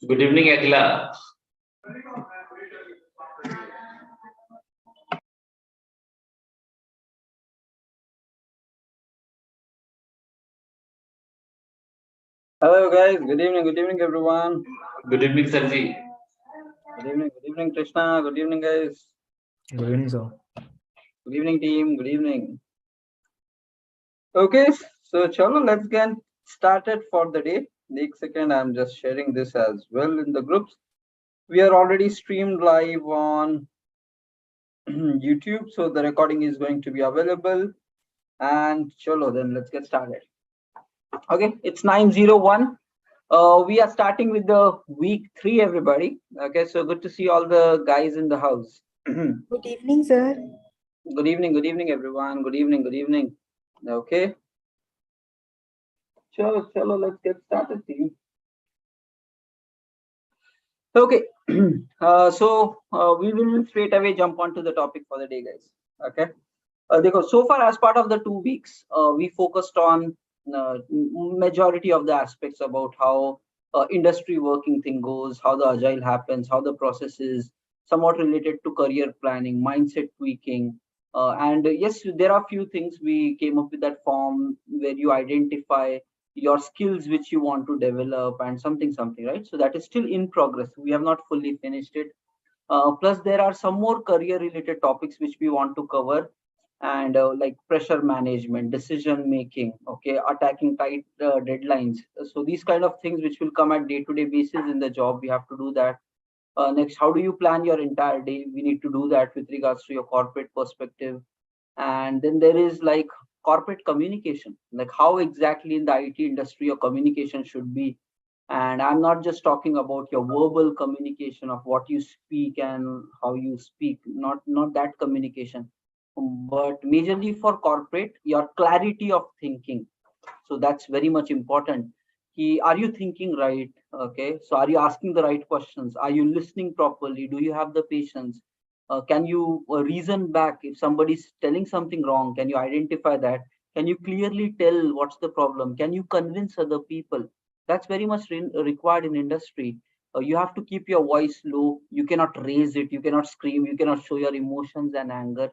Good evening, Akila. Hello guys, good evening everyone. Good evening, Sarji. Good evening Krishna, good evening guys. Good evening, sir. Good evening team, good evening. Okay, so chalo, let's get started for the day. Next second, I'm just sharing this as well in the groups. We are already streamed live on YouTube, so the recording is going to be available. And chalo, then let's get started. Okay, it's 9:01. We are starting with the week 3, everybody. Okay, so good to see all the guys in the house. Good evening, sir. Good evening, everyone. Good evening. Okay. Chalo, let's get started, team. Okay. We will straight away jump onto the topic for the day, guys. Okay. Because so far, as part of the 2 weeks, we focused on majority of the aspects about how industry working thing goes, how the agile happens, how the process is somewhat related to career planning, mindset tweaking. And yes, there are few things we came up with that form where you identify your skills which you want to develop and something, right? So that is still in progress. We have not fully finished it. Plus, there are some more career related topics which we want to cover, and like pressure management, decision making, okay, attacking tight deadlines. So these kind of things which will come at day-to-day basis in the job, we have to do that. Next, how do you plan your entire day? We need to do that with regards to your corporate perspective. And then there is like corporate communication, like how exactly in the IT industry your communication should be. And I'm not just talking about your verbal communication of what you speak and how you speak, not that communication, but majorly for corporate, your clarity of thinking. So that's very much important. Are you thinking right? Okay, so are you asking the right questions? Are you listening properly? Do you have the patience? Can you reason back if somebody's telling something wrong? Can you identify that? Can you clearly tell what's the problem? Can you convince other people? That's very much required in industry. You have to keep your voice low. You cannot raise it. You cannot scream. You cannot show your emotions and anger.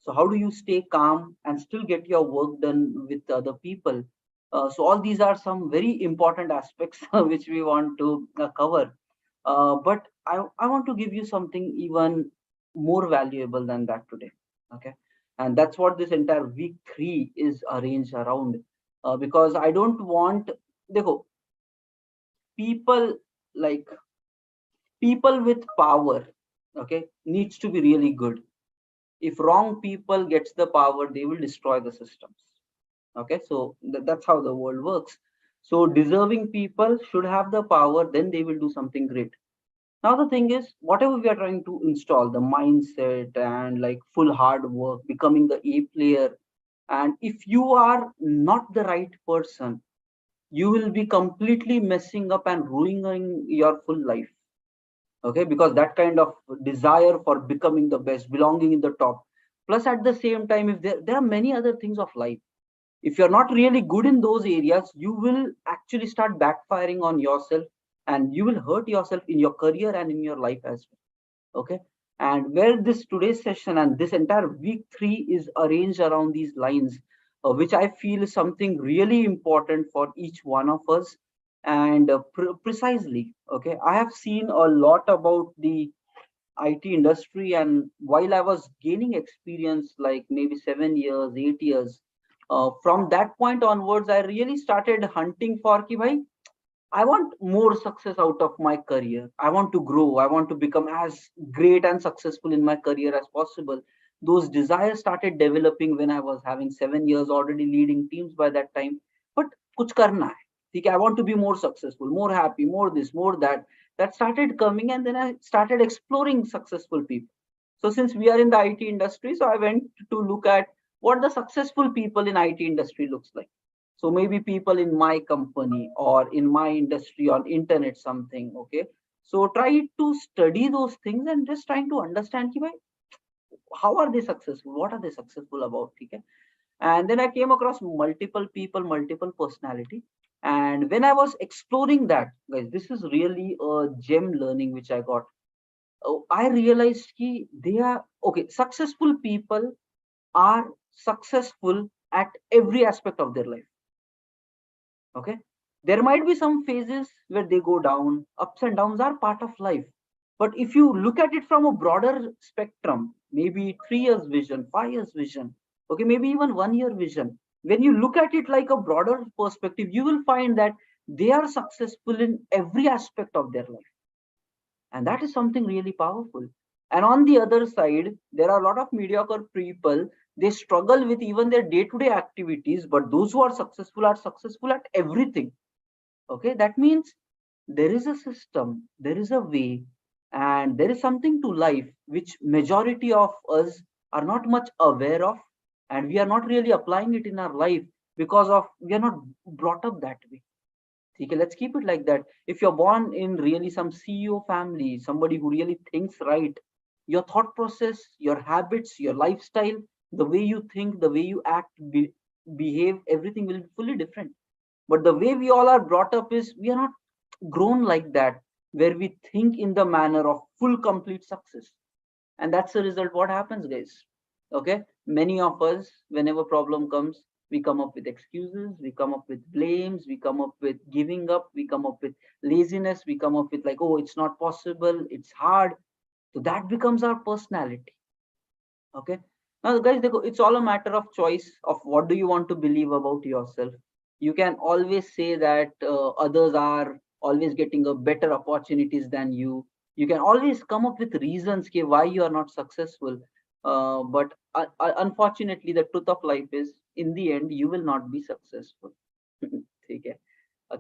So how do you stay calm and still get your work done with other people? So all these are some very important aspects which we want to cover. But I want to give you something even more valuable than that today. Okay. And that's what this entire week 3 is arranged around. Because I don't want, देखो, people like people with power, okay, needs to be really good. If wrong people gets the power, they will destroy the systems. Okay, so that's how the world works. So deserving people should have the power, then they will do something great. Now the thing is, whatever we are trying to install, the mindset and like full hard work, becoming the A player, and if you are not the right person, you will be completely messing up and ruining your full life. Okay, because that kind of desire for becoming the best, belonging in the top, plus at the same time, if there are many other things of life, if you're not really good in those areas, you will actually start backfiring on yourself, and you will hurt yourself in your career and in your life as well. Okay, and where this today's session and this entire week 3 is arranged around these lines, which I feel is something really important for each one of us. And precisely, okay, I have seen a lot about the IT industry, and while I was gaining experience, like maybe 7 years, 8 years, from that point onwards, I really started hunting for ki bhai, I want more success out of my career. I want to grow. I want to become as great and successful in my career as possible. Those desires started developing when I was having 7 years, already leading teams by that time. But kuch karna hai. Okay, I want to be more successful, more happy, more this, more that. That started coming, and then I started exploring successful people. So since we are in the IT industry, so I went to look at what the successful people in IT industry looks like. So maybe people in my company or in my industry on internet something. Okay, so try to study those things and just trying to understand ki bhai, how are they successful, what are they successful about. Okay, And then I came across multiple people, multiple personality. And when I was exploring that, guys, this is really a gem learning which I got. I realized ki they are okay. Successful people are successful at every aspect of their life. Okay, there might be some phases where they go down. Ups and downs are part of life. But if you look at it from a broader spectrum, maybe 3 years vision, 5 years vision, okay, maybe even 1 year vision, when you look at it like a broader perspective, you will find that they are successful in every aspect of their life. And that is something really powerful. And on the other side, there are a lot of mediocre people. They struggle with even their day-to-day activities, but those who are successful at everything. Okay, that means there is a system, there is a way, and there is something to life which majority of us are not much aware of, and we are not really applying it in our life because of we are not brought up that way. Okay, let's keep it like that. If you're born in really some CEO family, somebody who really thinks right, your thought process, your habits, your lifestyle, the way you think, the way you act, behave, everything will be fully different. But the way we all are brought up is we are not grown like that, where we think in the manner of full complete success. And that's the result. What happens, guys? Okay, many of us, whenever problem comes, we come up with excuses, we come up with blames, we come up with giving up, we come up with laziness, we come up with like, oh, it's not possible, it's hard. So that becomes our personality. Okay, now guys, it's all a matter of choice of what do you want to believe about yourself. You can always say that others are always getting a better opportunities than you. You can always come up with reasons why you are not successful. Unfortunately, the truth of life is in the end you will not be successful. Okay,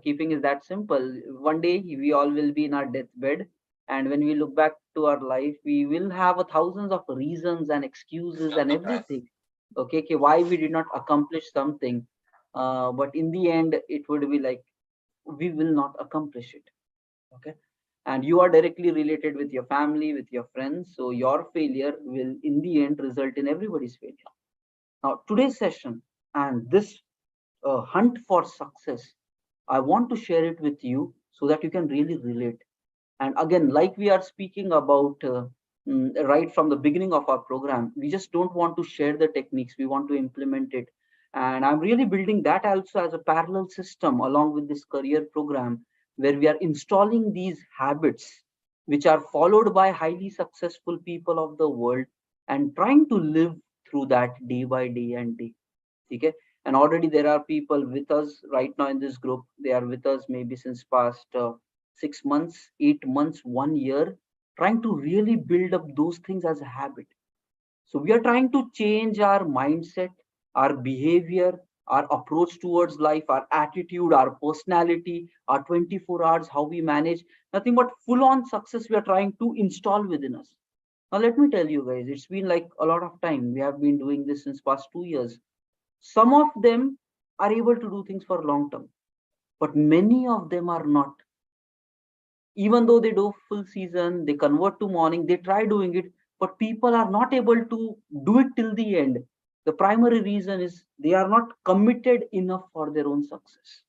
keeping is that simple. One day we all will be in our deathbed, and when we look back to our life, we will have a thousands of reasons and excuses and everything. Okay, okay, why we did not accomplish something. But in the end, it would be like we will not accomplish it. Okay, and you are directly related with your family, with your friends, so your failure will in the end result in everybody's failure. Now today's session and this hunt for success, I want to share it with you so that you can really relate. And again, like we are speaking about right from the beginning of our program, we just don't want to share the techniques, we want to implement it. And I'm really building that also as a parallel system along with this career program, where we are installing these habits which are followed by highly successful people of the world and trying to live through that day by day and day. Okay, and already there are people with us right now in this group. They are with us maybe since past 6 months, 8 months, 1 year, trying to really build up those things as a habit. So we are trying to change our mindset, our behavior, our approach towards life, our attitude, our personality, our 24 hours, how we manage. Nothing but full on success we are trying to install within us. Now let me tell you guys, it's been like a lot of time. We have been doing this since past 2 years. Some of them are able to do things for long term, but many of them are not. Even though they do full season, they convert to morning, they try doing it, but people are not able to do it till the end. The primary reason is they are not committed enough for their own success.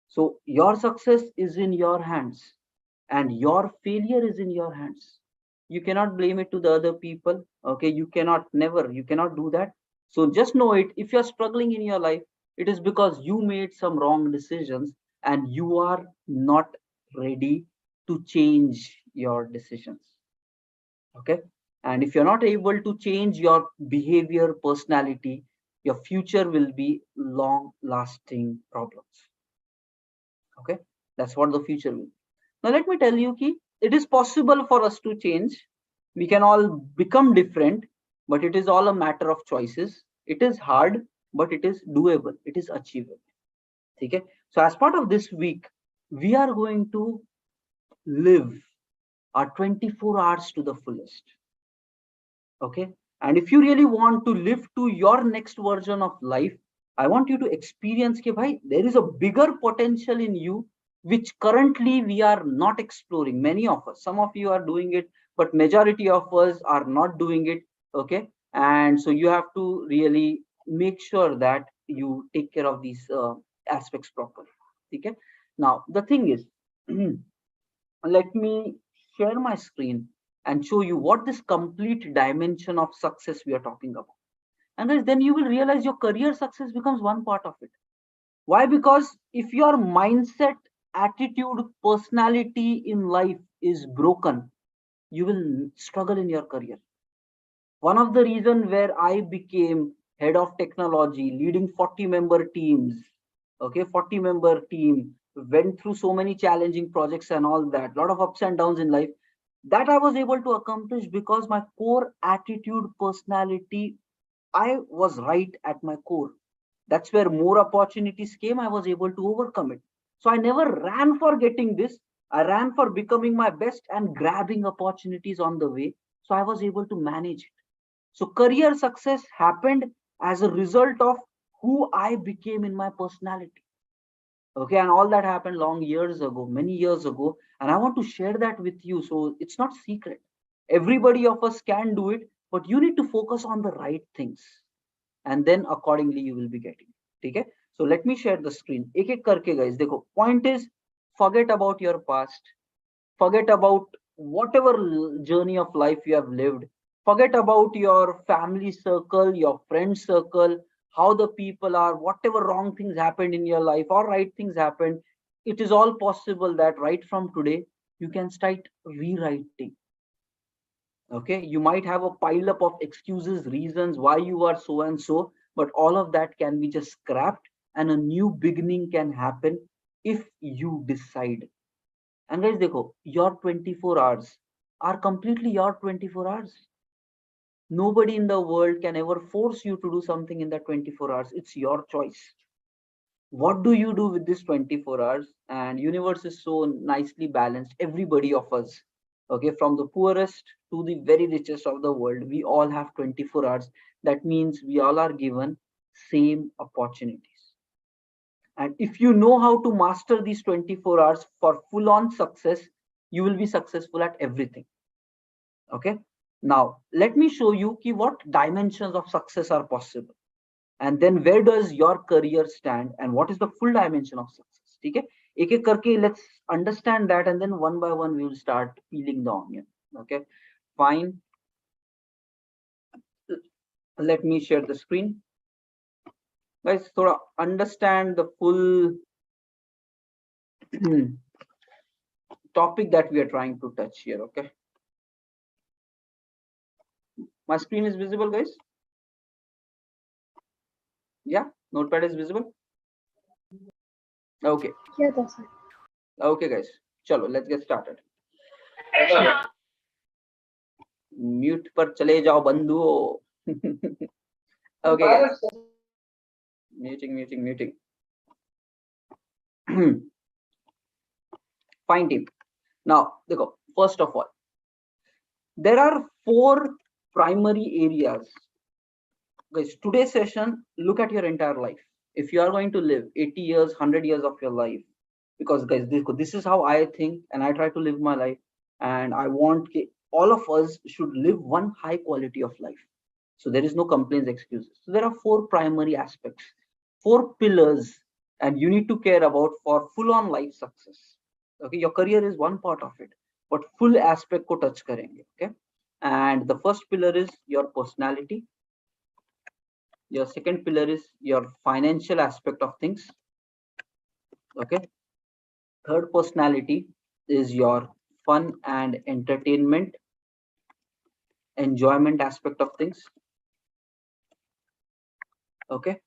So your success is in your hands and your failure is in your hands. You cannot blame it to the other people. Okay, you cannot, never, you cannot do that. So just know it, if you're struggling in your life, it is because you made some wrong decisions and you are not ready to change your decisions. Okay, and if you're not able to change your behavior, personality, your future will be long lasting problems. Okay, that's what the future will be. Now let me tell you ki it is possible for us to change. We can all become different, but it is all a matter of choices. It is hard, but it is doable, it is achievable. Okay, so as part of this week, we are going to live our 24 hours to the fullest. Okay, and if you really want to live to your next version of life, I want you to experience ke bhai, there is a bigger potential in you which currently we are not exploring. Many of us, some of you are doing it, but majority of us are not doing it. Okay, and so you have to really make sure that you take care of these aspects properly. Okay. Now the thing is, let me share my screen and show you what this complete dimension of success we are talking about. And guys, then you will realize your career success becomes one part of it. Why? Because if your mindset, attitude, personality in life is broken, you will struggle in your career. One of the reasons where I became head of technology, leading 40-member teams, okay, 40-member team, went through so many challenging projects and all that, lot of ups and downs in life, that I was able to accomplish because my core attitude, personality, I was right at my core. That's where more opportunities came. I was able to overcome it. So I never ran for getting this. I ran for becoming my best and grabbing opportunities on the way. So I was able to manage it. So career success happened as a result of who I became in my personality. Okay, and all that happened long years ago, many years ago, and I want to share that with you. So it's not secret. Everybody of us can do it, but you need to focus on the right things, and then accordingly you will be getting it. Okay, so let me share the screen. एक एक करके guys, देखो, point is, forget about your past, forget about whatever journey of life you have lived, forget about your family circle, your friend circle, how the people are, whatever wrong things happened in your life or right things happened. It is all possible that right from today you can start rewriting. Okay, you might have a pile up of excuses, reasons why you are so and so, but all of that can be just scrapped and a new beginning can happen if you decide. And guys, देखो, your 24 hours are completely your 24 hours. Nobody in the world can ever force you to do something in that 24 hours. It's your choice. What do you do with this 24 hours? And universe is so nicely balanced. Everybody of us, okay, from the poorest to the very richest of the world, we all have 24 hours. That means we all are given same opportunities. And if you know how to master these 24 hours for full on success, you will be successful at everything. Okay, now let me show you what dimensions of success are possible, and then where does your career stand and what is the full dimension of success. Okay, एक एक करके let's understand that, and then one by one we will start peeling the onion. Okay, fine, let me share the screen. Guys, thoda understand the full topic that we are trying to touch here. Okay, my screen is visible, guys? Yeah, notepad is visible. Okay. Yeah, that's it. Okay, guys, chalo, let's get started. Mute पर चले जाओ बंधुओं. Okay, guys. Muting. Fine, team. Now, देखो, first of all, there are 4 primary areas. Guys, today's session, look at your entire life. If you are going to live 80 years, 100 years of your life, because guys, this is how I think and I try to live my life, and I want all of us should live one high quality of life. So there is no complaints, excuses. So there are 4 primary aspects, 4 pillars, and you need to care about for full on life success. Okay, your career is one part of it, but full aspect ko touch karenge. Okay, and the first pillar is your personality. Your second pillar is your financial aspect of things. Okay, third personality is your fun and entertainment, enjoyment aspect of things. Okay,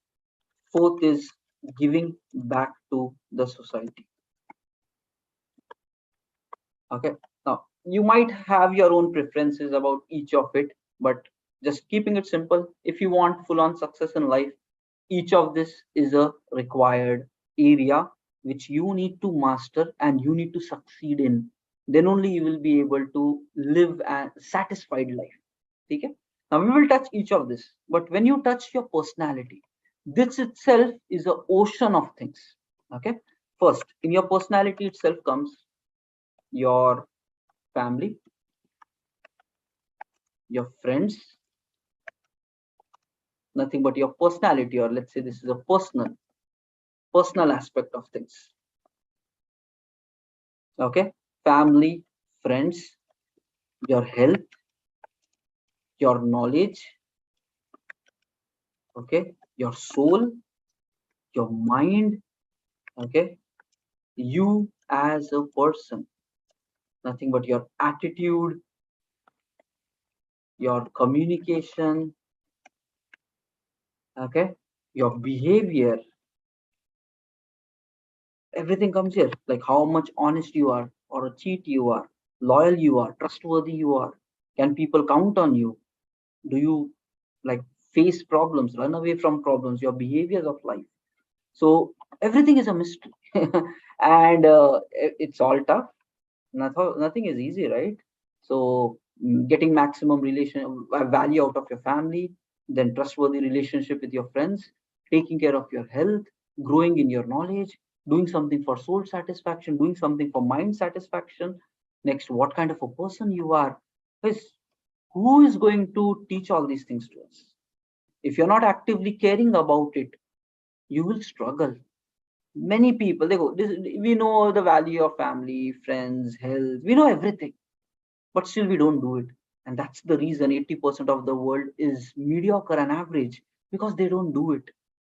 fourth is giving back to the society. Okay, now you might have your own preferences about each of it, but just keeping it simple, if you want full on success in life, each of this is a required area which you need to master and you need to succeed in. Then only you will be able to live a satisfied life. Okay, now we will touch each of this, but when you touch your personality, this itself is an ocean of things. Okay, first in your personality itself comes your family, your friends, nothing but your personality, or let's say this is a personal aspect of things. Okay, family, friends, your health, your knowledge, okay, your soul, your mind, okay, you as a person, nothing but your attitude, your communication, okay, your behavior, everything comes here. Like how much honest you are, or a cheat you are, loyal you are, trustworthy you are. Can people count on you? Do you like face problems, run away from problems, your behaviors of life? So everything is a mystery. And it's all tough. Nothing is easy, right? So getting maximum relation value out of your family, then trustworthy relationship with your friends, taking care of your health, growing in your knowledge, doing something for soul satisfaction, doing something for mind satisfaction. Next, what kind of a person you are. Is who is going to teach all these things to us? If you're not actively caring about it, you will struggle. Many people, they go, we know the value of family, friends, health, we know everything, but still we don't do it. And that's the reason 80% of the world is mediocre and average, because they don't do it.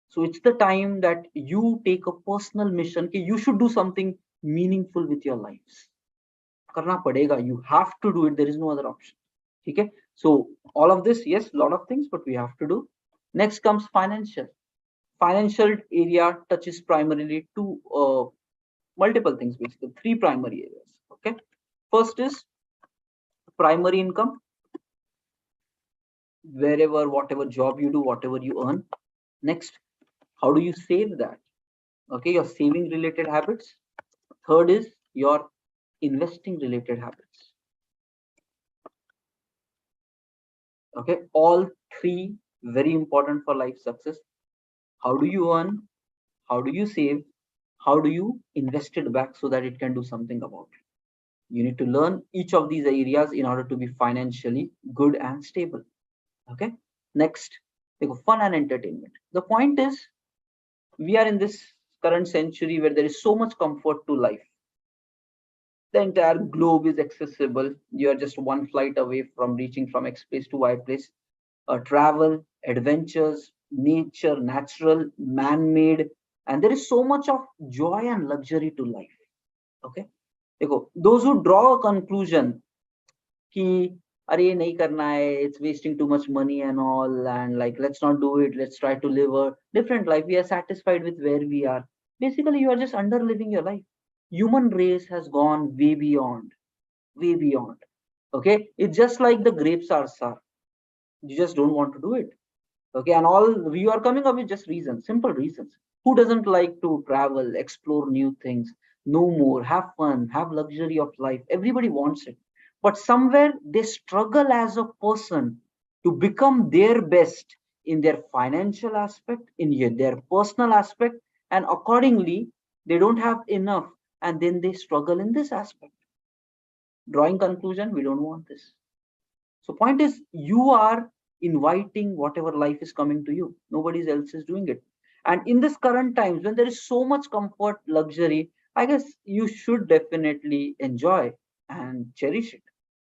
So it's the time that you take a personal mission. Okay, you should do something meaningful with your lives. Karna padega, you have to do it, there is no other option. Okay, so all of this, yes, lot of things, but we have to do. Next comes financial area touches primarily two multiple things, basically three primary areas. Okay, first is primary income, wherever, whatever job you do, whatever you earn. Next, how do you save that? Okay, your saving related habits. Third is your investing related habits. Okay, all three very important for life success. How do you earn? How do you save? How do you invest it back so that it can do something about it? You need to learn each of these areas in order to be financially good and stable. Okay, next, fun and entertainment. The point is, we are in this current century where there is so much comfort to life. The entire globe is accessible. You are just one flight away from reaching from X place to Y place. Travel, adventures, nature, natural, man-made, and there is so much of joy and luxury to life. Okay, those who draw a conclusion कि अरे ये नहीं करना है, it's wasting too much money and all, and like let's not do it, let's try to live a different life, we are satisfied with where we are. Basically you are just under living your life. Human race has gone way beyond. Okay, it's just like the grapes are sour, you just don't want to do it. Okay, and all you are coming up with just reasons, simple reasons. Who doesn't like to travel, explore new things, know more, have fun, have luxury of life? Everybody wants it, but somewhere they struggle as a person to become their best in their financial aspect, in their personal aspect, and accordingly they don't have enough, and then they struggle in this aspect. Drawing conclusion, we don't want this. So point is, you are inviting whatever life is coming to you. Nobody else is doing it. And in this current times, when there is so much comfort, luxury, I guess you should definitely enjoy and cherish it.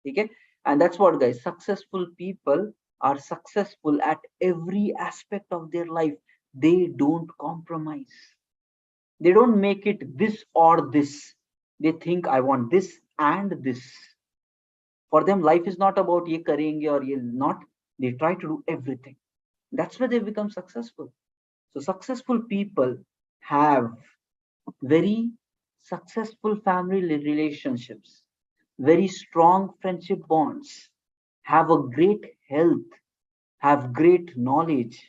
Okay? And that's what, guys, successful people are successful at every aspect of their life. They don't compromise. They don't make it this or this. They think, I want this and this. For them, life is not about ye karenge or ye not. They try to do everything. That's where they become successful. So successful people have very successful family relationships, very strong friendship bonds, have a great health, have great knowledge,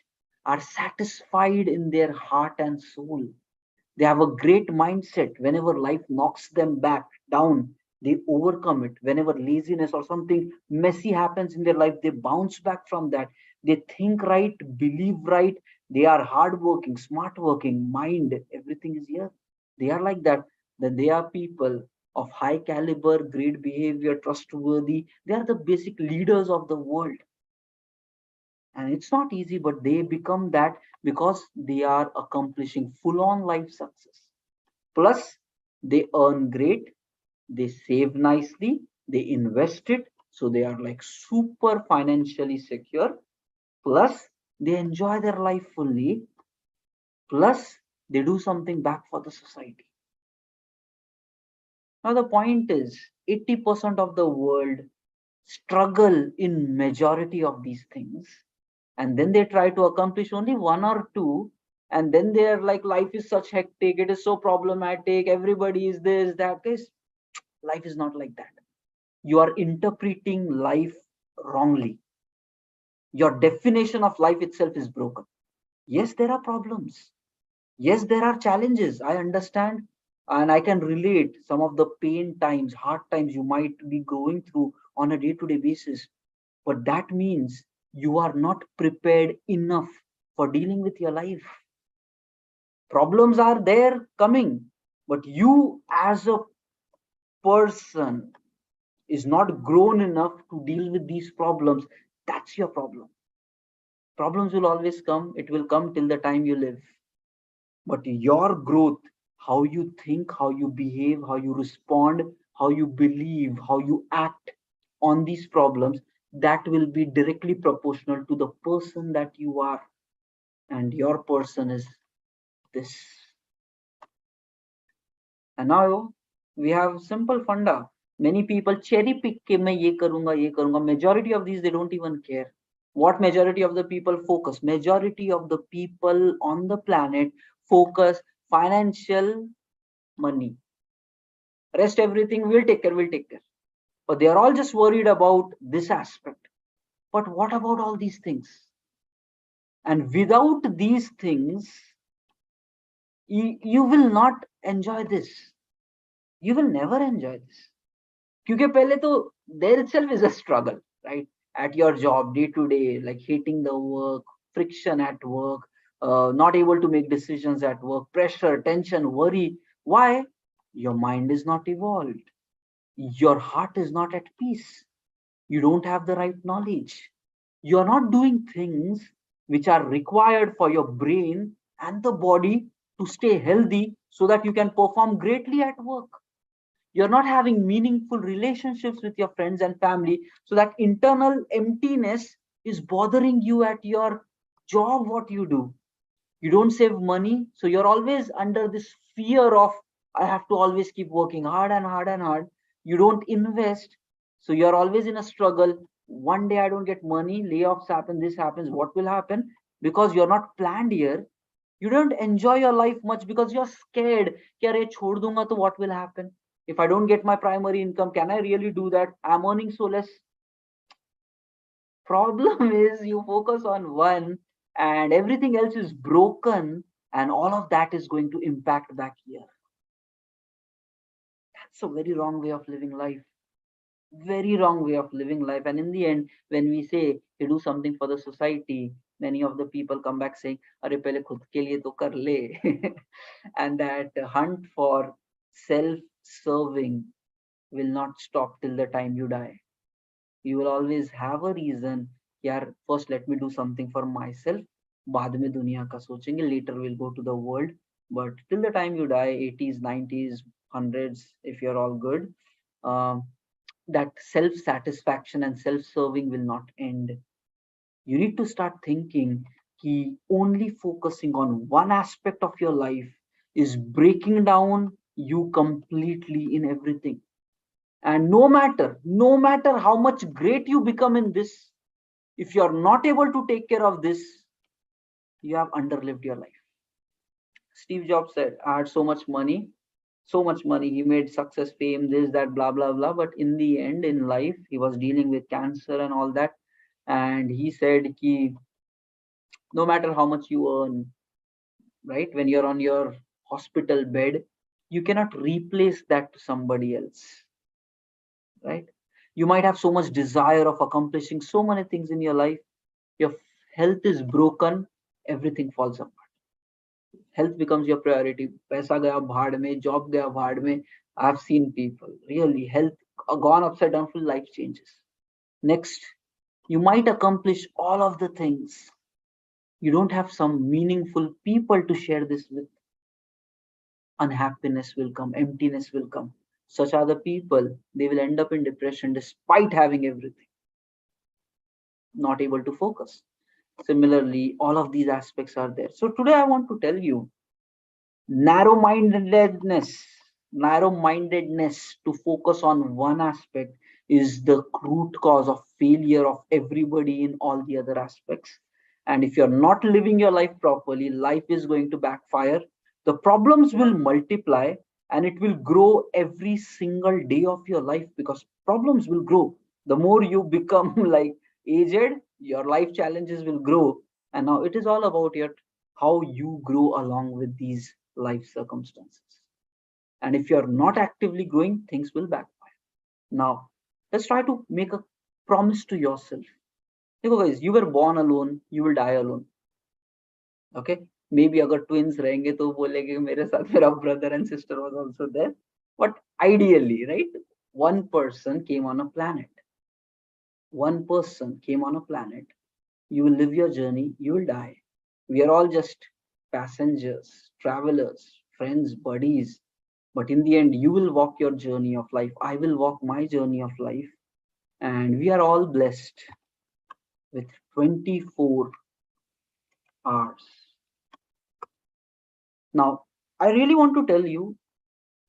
are satisfied in their heart and soul. They have a great mindset. Whenever life knocks them back down, they overcome it. Whenever laziness or something messy happens in their life, they bounce back from that. They think right, believe right. They are hardworking, smart working, mind, everything is here. They are like that. Then they are people of high caliber, great behavior, trustworthy. They are the basic leaders of the world. And it's not easy, but they become that because they are accomplishing full on life success. Plus, they earn great, they save nicely, they invest it, so they are like super financially secure. Plus, they enjoy their life fully. Plus, they do something back for the society. Now, the point is 80% of the world struggle in majority of these things, and then they try to accomplish only one or two, and then they're like, life is such hectic, it is so problematic, everybody is this, that. Guys, life is not like that. You are interpreting life wrongly. Your definition of life itself is broken. Yes, there are problems. Yes, there are challenges. I understand and I can relate some of the pain times, hard times you might be going through on a day to day basis. But that means you are not prepared enough for dealing with your life. Problems are there coming, but you as a person is not grown enough to deal with these problems. That's your problem. Problems will always come, it will come till the time you live. But your growth, how you think, how you behave, how you respond, how you believe, how you act on these problems, that will be directly proportional to the person that you are. And your person is this. And now we have simple funda. Many people cherry pick ke main ye karunga, ye karunga. Majority of these, they don't even care. What majority of the people focus? Majority of the people on the planet focus financial money. Rest everything we'll take care, we'll take care. But they are all just worried about this aspect. But what about all these things? And without these things, you will not enjoy this. You will never enjoy this. क्योंकि पहले तो there itself is a struggle, right? At your job, day to day, like hating the work, friction at work, not able to make decisions at work, pressure, tension, worry. Why? Your mind is not evolved. Your heart is not at peace. You don't have the right knowledge. You are not doing things which are required for your brain and the body to stay healthy so that you can perform greatly at work. You're not having meaningful relationships with your friends and family, so that internal emptiness is bothering you at your job. What you do, you don't save money, so you're always under this fear of, I have to always keep working hard and hard and hard. You don't invest, so you're always in a struggle. One day I don't get money, layoffs happen, this happens, what will happen? Because you're not planned here. You don't enjoy your life much because you're scared. Kya chhod dunga to what will happen? If I don't get my primary income, can I really do that? I'm earning so less. Problem is you focus on one and everything else is broken, and all of that is going to impact back here. That's a very wrong way of living life. Very wrong way of living life. And in the end, when we say you do something for the society, many of the people come back saying, Are pehle khud ke liye to kar le. And that hunt for self-serving will not stop till the time you die. You will always have a reason. Yeah, first let me do something for myself. बाद में दुनिया का सोचेंगे. Later we'll go to the world. But till the time you die, 80s, 90s, 100s, if you're all good, that self-satisfaction and self-serving will not end. You need to start thinking कि only focusing on one aspect of your life is breaking down you completely in everything. And no matter how much great you become in this, if you're not able to take care of this, you have underlived your life. Steve Jobs said, I had so much money, he made success, fame, this, that, blah, blah, blah. But in the end, in life, he was dealing with cancer and all that. And he said, ki, no matter how much you earn, right, when you're on your hospital bed, you cannot replace that to somebody else, right? You might have so much desire of accomplishing so many things in your life. Your health is broken, everything falls apart. Health becomes your priority. Paisa gaya bhaad mein, job gaya bhaad mein. I've seen people really health gone upside down, full life changes. Next, You might accomplish all of the things. You don't have some meaningful people to share this with. Unhappiness will come, emptiness will come. Such are the people, they will end up in depression despite having everything, not able to focus. Similarly, all of these aspects are there. So today I want to tell you narrow-mindedness, narrow-mindedness to focus on one aspect is the root cause of failure of everybody in all the other aspects. And if you're not living your life properly, life is going to backfire. The problems will multiply and it will grow every single day of your life because problems will grow. The more you become like aged, your life challenges will grow. And now it is all about your how you grow along with these life circumstances. And if you're not actively growing, things will backfire. Now, let's try to make a promise to yourself. देखो guys, you were born alone, you will die alone. Okay? Maybe अगर twins रहेंगे तो बोलेंगे मेरे साथ मेरा brother and sister was also there. But ideally, right? One person came on a planet. One person came on a planet. You will live your journey, you will die. We are all just passengers, travelers, friends, buddies. But in the end, you will walk your journey of life. I will walk my journey of life. And we are all blessed with 24 hours. Now, I really want to tell you,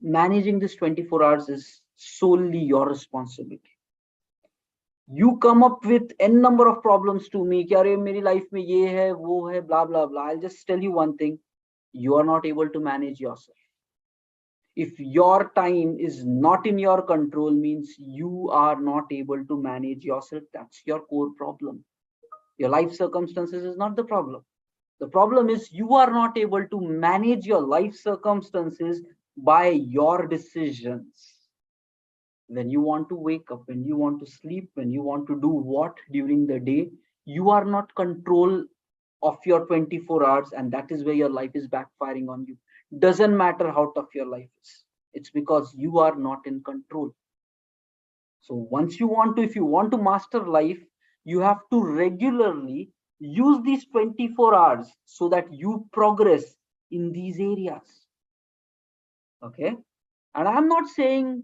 managing this 24 hours is solely your responsibility. You come up with n number of problems to me कि अरे मेरी life में ये है वो है blah blah blah. I'll just tell you one thing, you are not able to manage yourself. If your time is not in your control, means you are not able to manage yourself. That's your core problem. Your life circumstances is not the problem. The problem is you are not able to manage your life circumstances by your decisions. When you want to wake up, when you want to sleep, when you want to do what during the day, you are not control of your 24 hours, and that is where your life is backfiring on you. Doesn't matter how tough your life is, it's because you are not in control. So once you want to, if you want to master life, you have to regularly use these 24 hours so that you progress in these areas. Okay, and I'm not saying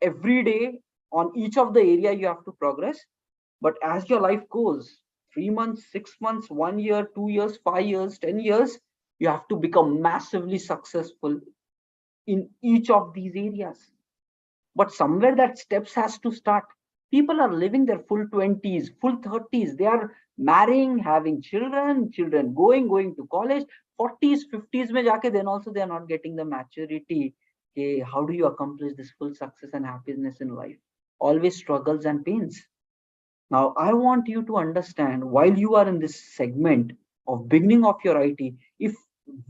every day on each of the area you have to progress, but as your life goes, 3 months, 6 months, 1 year, 2 years, 5 years, 10 years, you have to become massively successful in each of these areas. But somewhere that steps has to start. People are living their full 20s, full 30s. They are marrying, having children, children going to college. 40s, 50s mein jaake, then also they are not getting the maturity. Okay, how do you accomplish this full success and happiness in life? Always struggles and pains. Now, I want you to understand, while you are in this segment of beginning of your IT, if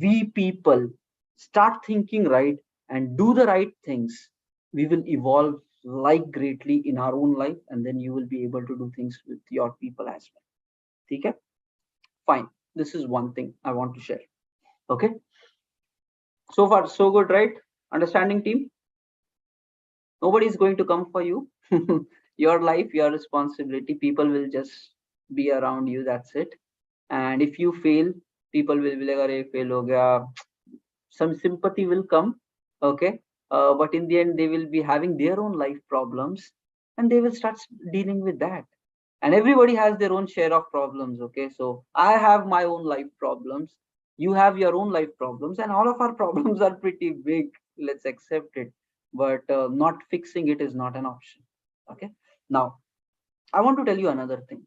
we people start thinking right and do the right things, we will evolve like greatly in our own life, and then you will be able to do things with your people as well. Okay? Fine. This is one thing I want to share. Okay? So far, so good, right? Understanding, team? Nobody is going to come for you. Your life, your responsibility. People will just be around you. That's it. And if you fail, people will be like, "Arey, fail ho gaya." Some sympathy will come. Okay. But in the end, they will be having their own life problems and they will start dealing with that. And everybody has their own share of problems. Okay. So I have my own life problems. You have your own life problems, and all of our problems are pretty big. Let's accept it. But not fixing it is not an option. Okay. Now, I want to tell you another thing.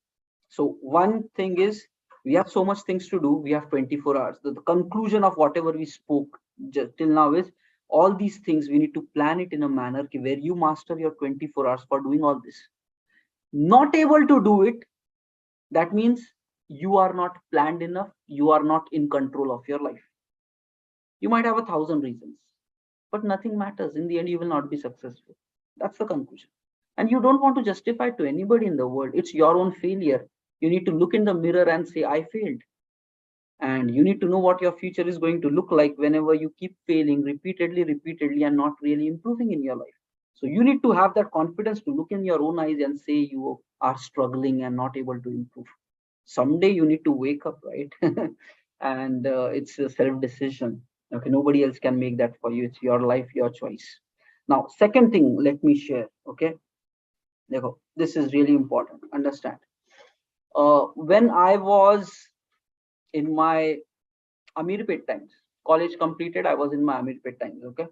So one thing is, we have so much things to do. We have 24 hours. The conclusion of whatever we spoke just till now is, all these things we need to plan it in a manner where you master your 24 hours for doing all this. Not able to do it, that means you are not planned enough. You are not in control of your life. You might have 1,000 reasons, but nothing matters. In the end, you will not be successful. That's the conclusion. And you don't want to justify it to anybody in the world. It's your own failure. You need to look in the mirror and say, I failed. And you need to know what your future is going to look like whenever you keep failing repeatedly and not really improving in your life. So you need to have that confidence to look in your own eyes and say, you are struggling and not able to improve. Someday you need to wake up, right? And it's a self decision. Okay, nobody else can make that for you. It's your life, your choice. Now, second thing, let me share. Okay, this is really important. Understand. When I was in my Amirpet times, college completed, I was in my Amirpet times. Okay,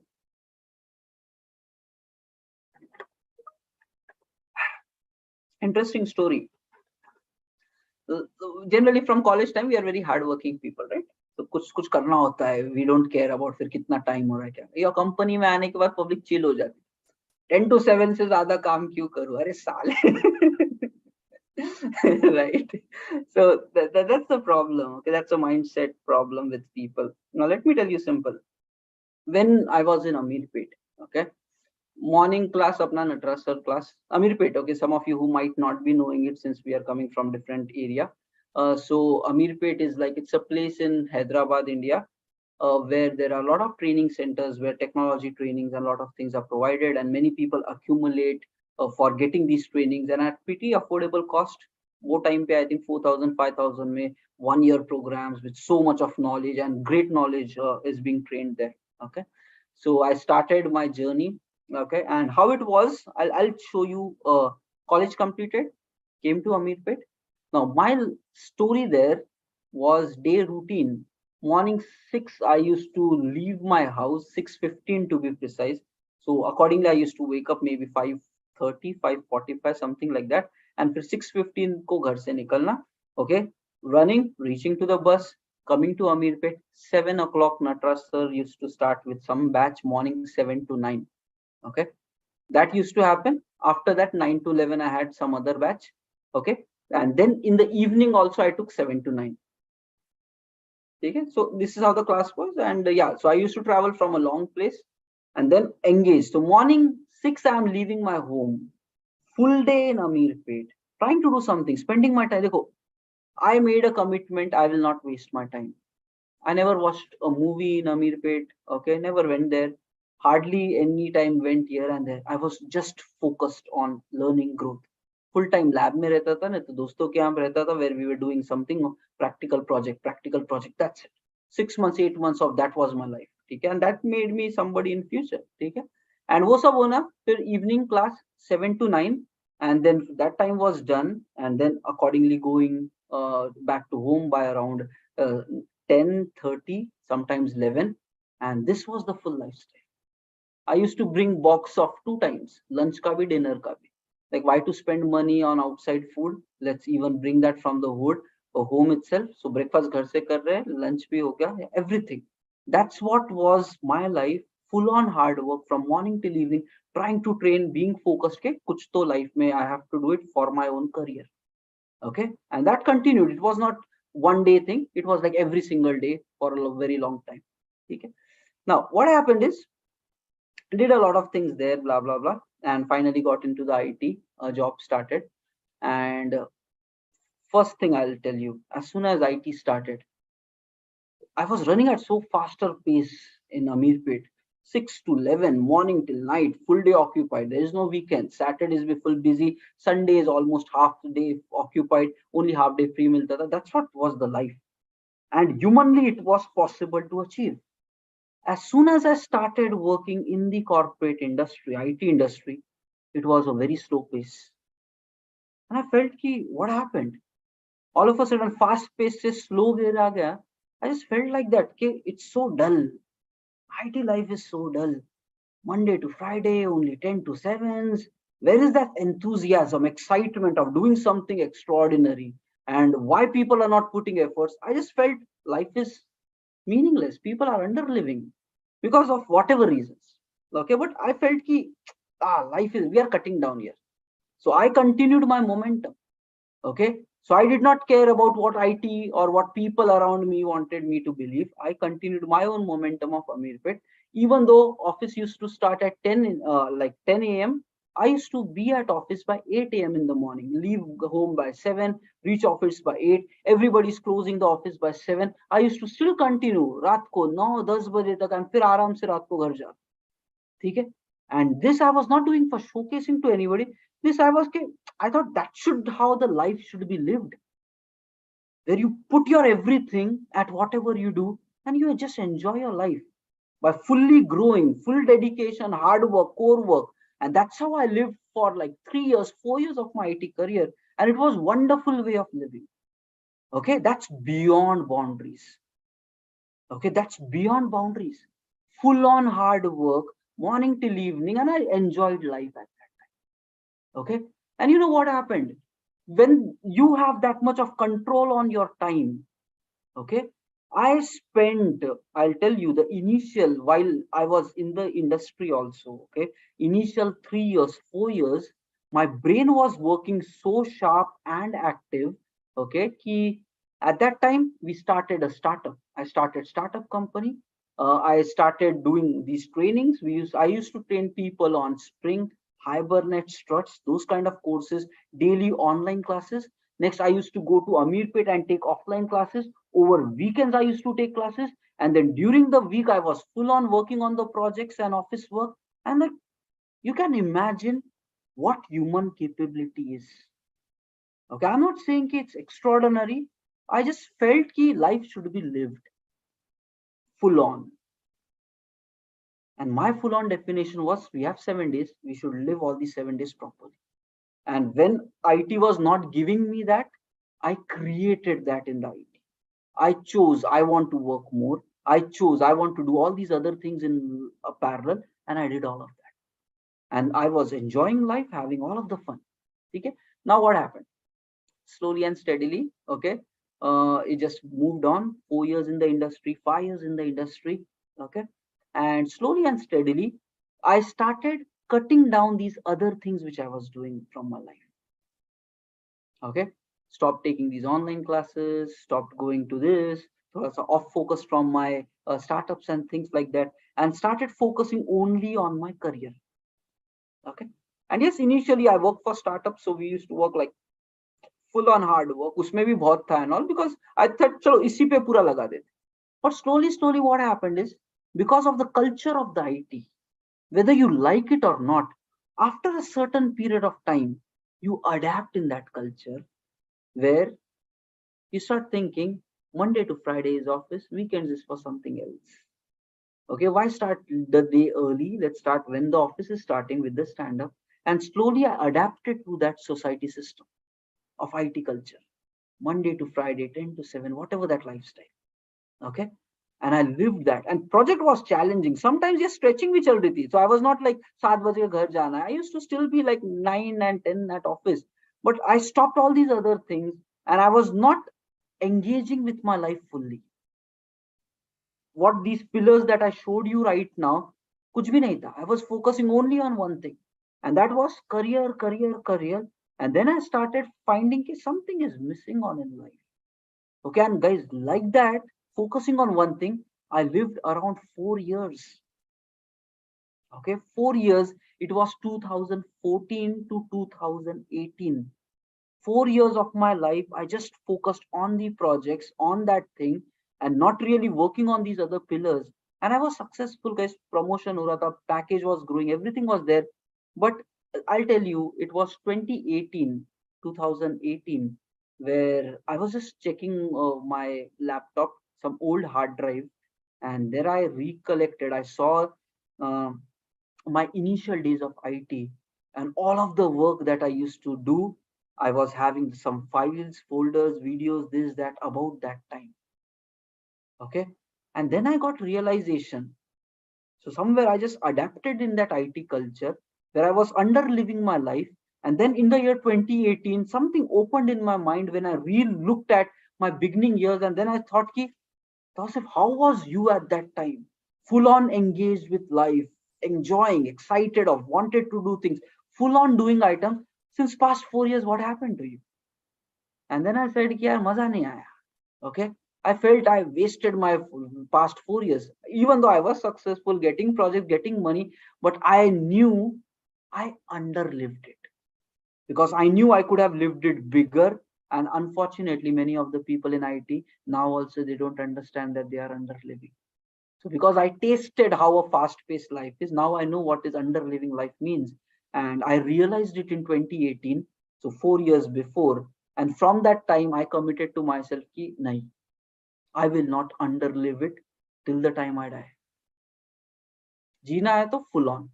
interesting story. Generally from college time we are very hardworking people, right? तो कुछ करना होता है, we don't care about फिर कितना time हो रहा है क्या, या कंपनी में आने के बाद पब्लिक चिल हो जाती है, 10 to 7 से ज्यादा काम क्यों करूं, अरे साले. Right? So that's the problem. Okay, that's a mindset problem with people. Now let me tell you simple. When I was in Amirpet, okay, morning class apna Natras sir class, Amirpet. Okay, some of you who might not be knowing it since we are coming from different area. So Amirpet is like, it's a place in Hyderabad, India, where there are a lot of training centers where technology trainings and a lot of things are provided, and many people accumulate for getting these trainings, and at pretty affordable cost. More time pay, I think 4,000, 5,000 may 1 year programs with so much of knowledge, and great knowledge is being trained there. Okay, so I started my journey. Okay, and how it was, I'll show you. College completed, came to Amirpet. Now my story there was day routine. Morning 6 I used to leave my house, 6:15 to be precise. So accordingly I used to wake up maybe 5:30, 5:45, something like that, and for 6:15 ko ghar se nikalna. Okay, running, reaching to the bus, coming to Amirpet. 7 o'clock Natras sir used to start with some batch, morning 7 to 9. Okay, that used to happen. After that, 9 to 11 I had some other batch. Okay, and then in the evening also I took 7 to 9. Okay, so this is how the class was. And yeah, so I used to travel from a long place and then engage. So morning 6 I am leaving my home, full day in Amirpet, trying to do something, spending my time. I made a commitment, I will not waste my time. I never watched a movie in Amirpet. Okay, never went there. Hardly any time went here and there. I was just focused on learning growth. Full time lab में रहता था, नहीं तो दोस्तों के यहाँ रहता था, where we were doing something practical project. That's it. 6 months, 8 months of that was my life. ठीक है, and that made me somebody in future. ठीक है, and वो सब होना फिर evening class 7 to 9, and then that time was done, and then accordingly going back to home by around 10:30, sometimes 11, and this was the full lifestyle. I used to bring box of 2 times, lunch ka bhi, dinner ka bhi. Like, why to spend money on outside food? Let's even bring that from the hood or home itself. So breakfast ghar se kar rahe, lunch bhi ho gaya, everything. That's what was my life, full on hard work from morning till evening, trying to train, being focused. Ke kuch to life mein I have to do it for my own career. Okay, and that continued. It was not one day thing, it was like every single day for a very long time. Okay, now what happened is, did a lot of things there, blah blah blah, and finally got into the IT. Job started, and first thing I'll tell you, as soon as IT started, I was running at so faster pace in Amirpet. 6 to 11, morning till night, full day occupied. There is no weekend. Saturdays be full busy. Sunday is almost half the day occupied. Only half day free milta tha. That's what was the life. And humanly, it was possible to achieve. As soon as I started working in the corporate industry, IT industry, it was a very slow pace. And I felt ki, what happened? All of a sudden, fast pace is slow gira gaya. I just felt like that. Ki, it's so dull. IT life is so dull. Monday to Friday, only 10 to 7s. Where is that enthusiasm, excitement of doing something extraordinary? And why people are not putting efforts? I just felt life is meaningless. People are underliving because of whatever reasons. Okay, but I felt ki, life is, we are cutting down here. So I continued my momentum. Okay, so I did not care about what IT or what people around me wanted me to believe. I continued my own momentum of Amirpet. Even though office used to start at 10 a.m., I used to be at office by 8 a.m. in the morning, leave home by 7, reach office by 8. Everybody's closing the office by 7. I used to still continue रात को 9-10 बजे तक, and फिर आराम से रात को घर जा. ठीक है? And this I was not doing for showcasing to anybody. This I thought that should how the life should be lived, where you put your everything at whatever you do and you just enjoy your life by fully growing, full dedication, hard work, core work. And that's how I lived for like 3 years, 4 years of my IT career. And it was wonderful way of living. Okay, that's beyond boundaries. Okay, that's beyond boundaries. Full on hard work, morning till evening, and I enjoyed life at that time. Okay, and you know what happened? When you have that much of control on your time, okay, I spent, I'll tell you the initial, while I was in the industry also, okay, initial 3 years, 4 years, my brain was working so sharp and active, okay, ki at that time we started a startup. I started startup company. I started doing these trainings. I used to train people on Spring, Hibernate, Struts, those kind of courses, daily online classes. Next, I used to go to Amirpet and take offline classes. Over weekends, I used to take classes. And then during the week, I was full on working on the projects and office work. And like, you can imagine what human capability is. Okay, I'm not saying it's extraordinary. I just felt that life should be lived full on. And my full on definition was we have 7 days, we should live all these 7 days properly. And when IT was not giving me that, I created that in the IT. I chose I want to work more. I chose I want to do all these other things in a parallel, and I did all of that. And I was enjoying life, having all of the fun. Okay. Now what happened? Slowly and steadily, okay, it just moved on. 4 years in the industry, 5 years in the industry, okay, and slowly and steadily, I started cutting down these other things which I was doing from my life. Okay, stopped taking these online classes, stopped going to this, was off focus from my startups and things like that, and started focusing only on my career. Okay, and yes, initially I worked for startups, so we used to work like full on hard work. उसमें भी बहुत था and all, because I thought चलो इसी पे पूरा लगा देते. But slowly what happened is, because of the culture of the IT, whether you like it or not, after a certain period of time, you adapt in that culture, where you start thinking Monday to Friday is office, weekends is for something else. Okay, why start the day early? Let's start when the office is starting with the stand up. And slowly I adapted to that society system of IT culture. Monday to Friday, 10 to 7, whatever that lifestyle. Okay. And I lived that. And project was challenging. Sometimes you're stretching which already. So I was not like 7 baje ghar jana. I used to still be like 9 and 10 at office. But I stopped all these other things, and I was not engaging with my life fully. What these pillars that I showed you right now, kuch bhi nahi tha. I was focusing only on one thing. And that was career, career, career. And then I started finding something is missing on in life. Okay, and guys, like that, focusing on one thing, I lived around 4 years. Okay, 4 years. It was 2014 to 2018. 4 years of my life, I just focused on the projects, on that thing, and not really working on these other pillars. And I was successful, guys. Promotion, urata, package was growing, everything was there. But I'll tell you, it was 2018, where I was just checking my laptop, some old hard drive, and there I recollected. I saw uh, my initial days of IT and all of the work that I used to do. I was having some files, folders, videos, this, that, about that time. Okay. And then I got realization. So somewhere I just adapted in that IT culture where I was under living my life. And then in the year 2018, something opened in my mind when I re-looked at my beginning years. And then I thought, Tausif, how was you at that time? Full on engaged with life, enjoying, excited of, wanted to do things, full on doing items. Since past 4 years, what happened to you? And then I said, yaar, maza nahi aaya. Okay. I felt I wasted my past 4 years, even though I was successful, getting projects, getting money, but I knew I underlived it, because I knew I could have lived it bigger. And unfortunately, many of the people in IT now also they don't understand that they are underliving. So because I tasted how a fast-paced life is, now I know what is underliving life means. And I realized it in 2018, so 4 years before. And from that time, I committed to myself ki, nahi, I will not underlive it till the time I die. जीना है तो full on.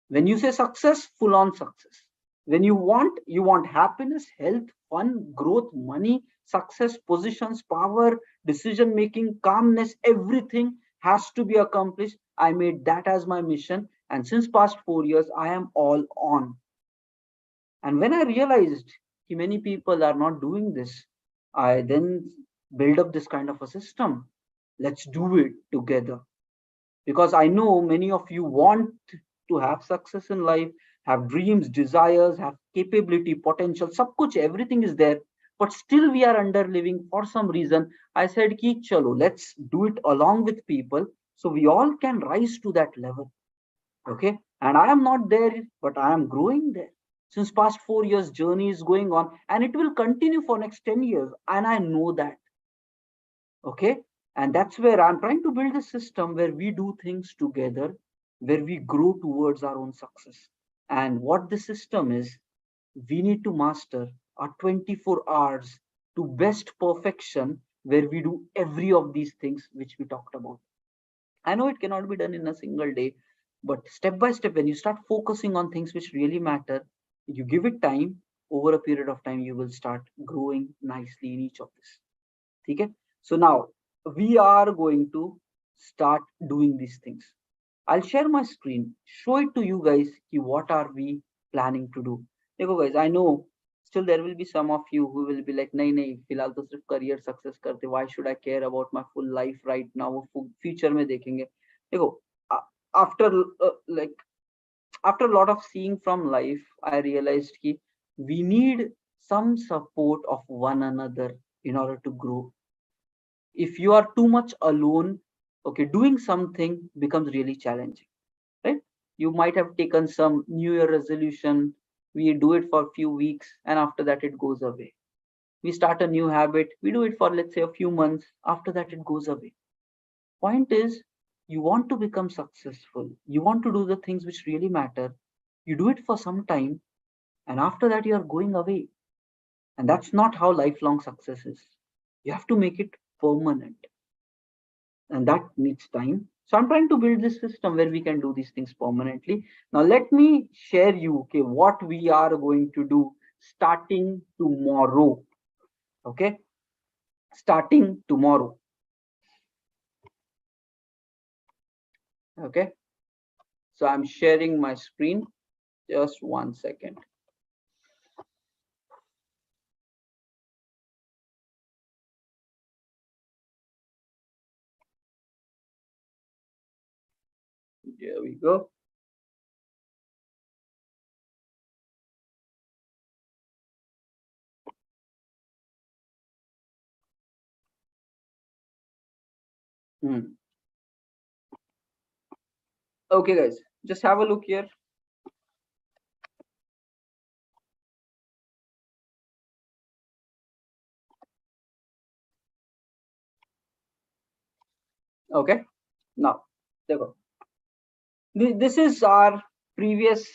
When you say success, full on success. When you want happiness, health, fun, growth, money, success, positions, power, decision making, calmness, everything has to be accomplished. I made that as my mission. And since past 4 years, I am all on. And when I realized that many people are not doing this, I then build up this kind of a system. Let's do it together. Because I know many of you want to have success in life, have dreams, desires, have capability, potential, sab kuch, everything is there, but still we are under living for some reason. I said ki chalo, let's do it along with people so we all can rise to that level. Okay, and I am not there, but I am growing there. Since past 4 years journey is going on, and it will continue for next 10 years, and I know that. Okay, and that's where I'm trying to build a system where we do things together, where we grow towards our own success. And what the system is, we need to master our 24 hours to best perfection, where we do every of these things which we talked about. I know it cannot be done in a single day, but step by step, when you start focusing on things which really matter, you give it time, over a period of time, you will start growing nicely in each of this. Okay? So now we are going to start doing these things. I'll share my screen, show it to you guys. What are we planning to do? Dekho guys, I know still there will be some of you who will be like, nahi nahi, filhal to sirf career success karte. Why should I care about my full life right now? Wo future mein dekhenge. Dekho, after after a lot of seeing from life, I realized that we need some support of one another in order to grow. If you are too much alone, okay, doing something becomes really challenging, right? You might have taken some new year resolution, we do it for a few weeks, and after that it goes away. We start a new habit, we do it for, let's say, a few months, after that it goes away. Point is, you want to become successful, you want to do the things which really matter, you do it for some time, and after that you are going away. And that's not how lifelong success is. You have to make it permanent, and that needs time. So I'm trying to build this system where we can do these things permanently. Now let me share you, okay, what we are going to do starting tomorrow. Okay, starting tomorrow. Okay, so I'm sharing my screen. Just 1 second. There we go. Okay guys, just have a look here. Okay, now this is our previous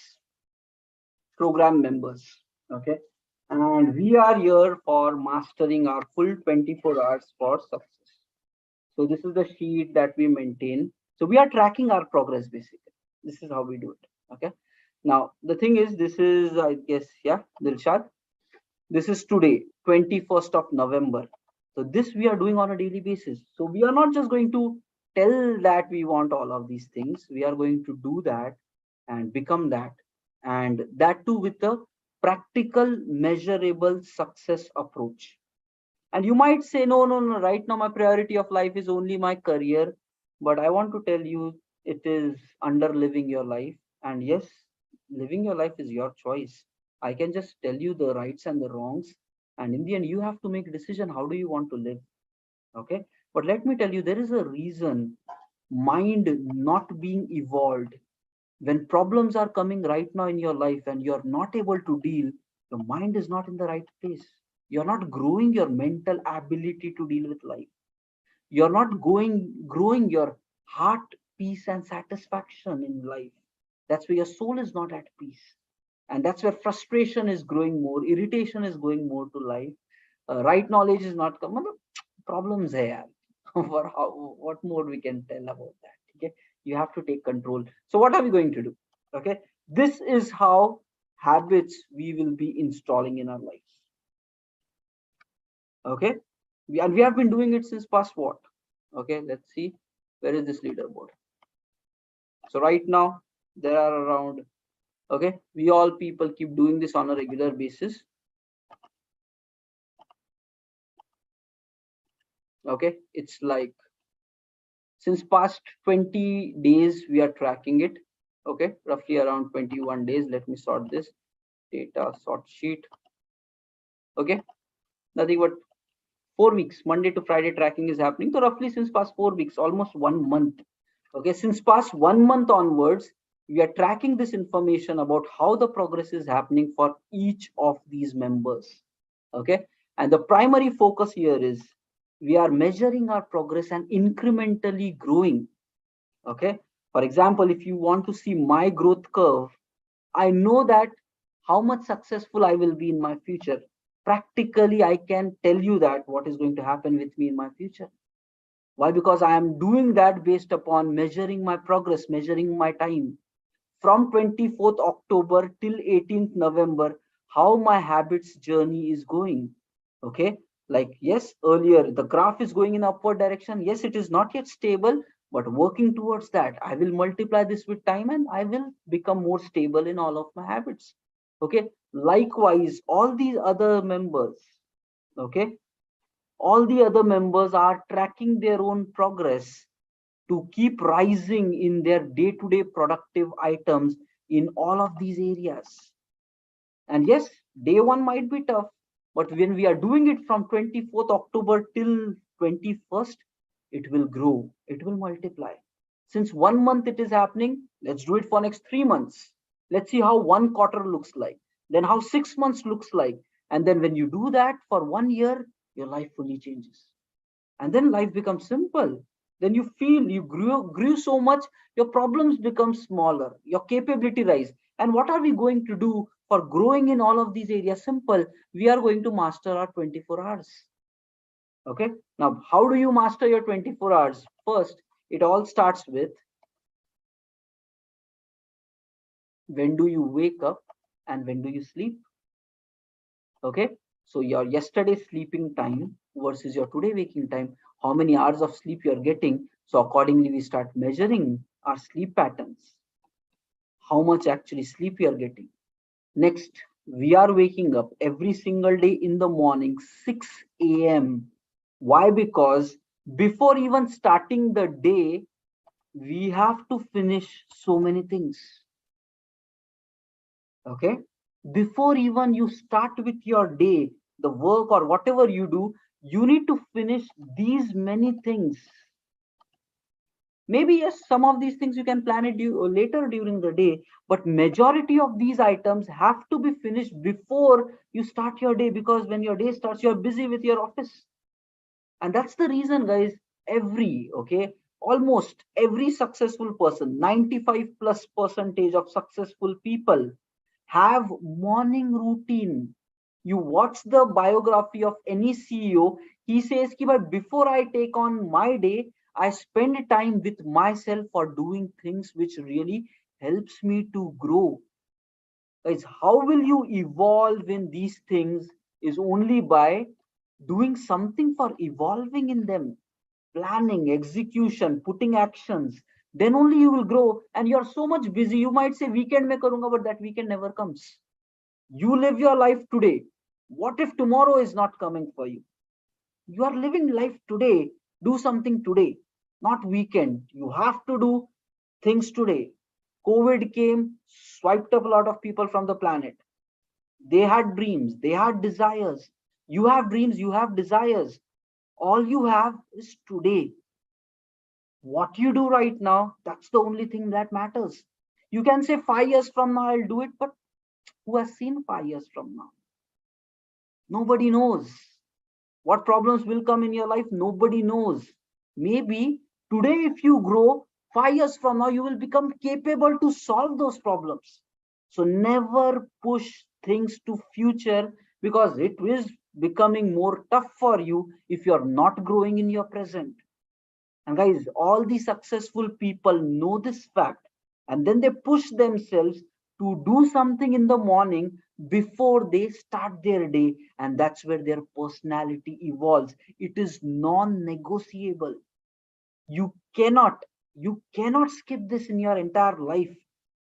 program members. Okay, and we are here for mastering our full 24 hours for success. So this is the sheet that we maintain. So we are tracking our progress basically. This is how we do it. Okay, now the thing is, this is, I guess, yeah, Dilshad, this is today 21st of November. So this we are doing on a daily basis. So we are not just going to tell that we want all of these things, we are going to do that and become that, and that too with a practical measurable success approach. And you might say, no, no, no, right now my priority of life is only my career. But I want to tell you, it is under living your life. And yes, living your life is your choice. I can just tell you the rights and the wrongs. And in the end, you have to make a decision. How do you want to live? Okay. But let me tell you, there is a reason mind not being evolved. When problems are coming right now in your life and you're not able to deal, your mind is not in the right place. You're not growing your mental ability to deal with life. You're not growing your heart peace and satisfaction in life. That's where your soul is not at peace. And that's where frustration is growing more, irritation is going more to life. Right knowledge is not coming. Problems hai yaar. For how, what more we can tell about that? Okay, you have to take control. So what are we going to do? Okay, this is how habits we will be installing in our lives. Okay, and we have been doing it since past what? Okay, let's see, where is this leaderboard? So right now there are around, okay, we all people keep doing this on a regular basis. Okay, it's like since past 20 days we are tracking it. Okay, roughly around 21 days. Let me sort this data sort sheet. Okay, nothing but 4 weeks, Monday to Friday tracking is happening. So roughly since past 4 weeks, almost 1 month. Okay, since past 1 month onwards, we are tracking this information about how the progress is happening for each of these members. Okay, and the primary focus here is we are measuring our progress and incrementally growing. Okay, for example, if you want to see my growth curve, I know that how much successful I will be in my future. Practically, I can tell you that what is going to happen with me in my future. Why? Because I am doing that based upon measuring my progress, measuring my time. From 24th October till 18th November, how my habits journey is going. Okay, like yes, earlier the graph is going in upward direction. Yes, it is not yet stable, but working towards that. I will multiply this with time and I will become more stable in all of my habits. Okay, likewise, all these other members, okay, all the other members are tracking their own progress to keep rising in their day-to-day productive items in all of these areas. And yes, day one might be tough, but when we are doing it from 24th October till 21st, it will grow, it will multiply. Since 1 month it is happening, let's do it for next 3 months. Let's see how 1 quarter looks like, then how 6 months looks like. And then when you do that for 1 year, your life fully changes. And then life becomes simple. Then you feel you grew so much, your problems become smaller, your capability rise. And what are we going to do for growing in all of these areas? Simple, we are going to master our 24 hours. Okay, now how do you master your 24 hours? First, it all starts with when do you wake up and when do you sleep. Okay, so your yesterday sleeping time versus your today waking time, how many hours of sleep you're getting. So accordingly, we start measuring our sleep patterns, how much actually sleep you're getting. Next, we are waking up every single day in the morning, 6 a.m. Why? Because before even starting the day, we have to finish so many things. Okay, before even you start with your day, the work or whatever you do, you need to finish these many things. Maybe yes, some of these things you can plan it later during the day, but majority of these items have to be finished before you start your day, because when your day starts, you're busy with your office. And that's the reason, guys, almost every successful person, 95+% of successful people have morning routine. You watch the biography of any CEO, he says ki, before I take on my day, I spend time with myself for doing things which really helps me to grow. Guys, how will you evolve in these things is only by doing something for evolving in them, planning, execution, putting actions. Then only you will grow. And you're so much busy, you might say weekend mein karunga, but that weekend never comes. You live your life today. What if tomorrow is not coming for you? You are living life today. Do something today, not weekend. You have to do things today. COVID came, swiped up a lot of people from the planet. They had dreams, they had desires. You have dreams, you have desires. All you have is today. What you do right now, that's the only thing that matters. You can say 5 years from now I'll do it, but who has seen 5 years from now? Nobody knows. What problems will come in your life? Nobody knows. Maybe today, if you grow, 5 years from now, you will become capable to solve those problems. So never push things to future, because it is becoming more tough for you if you're not growing in your present. And guys, all the successful people know this fact, and then they push themselves to do something in the morning before they start their day, and that's where their personality evolves. It is non-negotiable. You cannot, you cannot skip this in your entire life.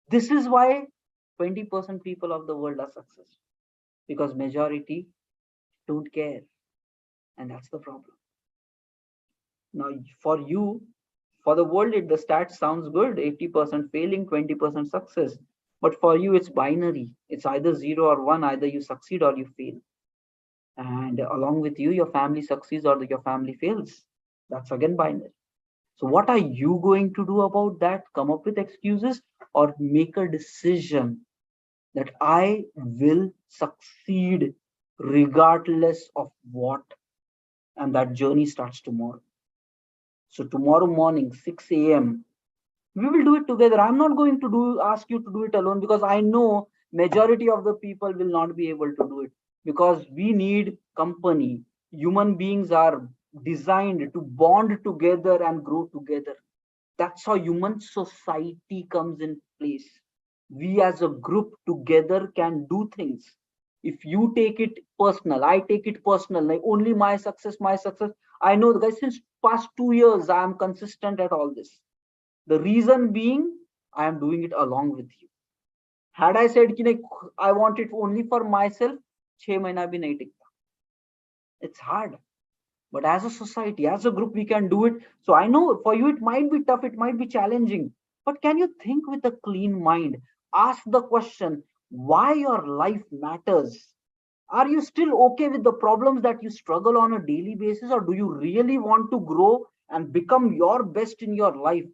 This is why 20% people of the world are successful, because majority don't care, and that's the problem. Now, for you, for the world, the stat sounds good: 80% failing, 20% success. But for you, it's binary. It's either 0 or 1. Either you succeed or you fail. And along with you, your family succeeds or your family fails. That's again binary. So, what are you going to do about that? Come up with excuses or make a decision that I will succeed regardless of what. And that journey starts tomorrow. So tomorrow morning, 6 a.m., we will do it together. I'm not going to ask you to do it alone, because I know majority of the people will not be able to do it, because we need company. Human beings are designed to bond together and grow together. That's how human society comes in place. We as a group together can do things. If you take it personal, I take it personal, like only my success, my success. I know, guys, since past 2 years I am consistent at all this. The reason being, I am doing it along with you. Had I said कि नहीं, I want it only for myself, 6 महीना भी नहीं टिकता. It's hard. But as a society, as a group, we can do it. So I know for you it might be tough, it might be challenging, but can you think with a clean mind? Ask the question, why your life matters. Are you still okay with the problems that you struggle on a daily basis, or do you really want to grow and become your best in your life?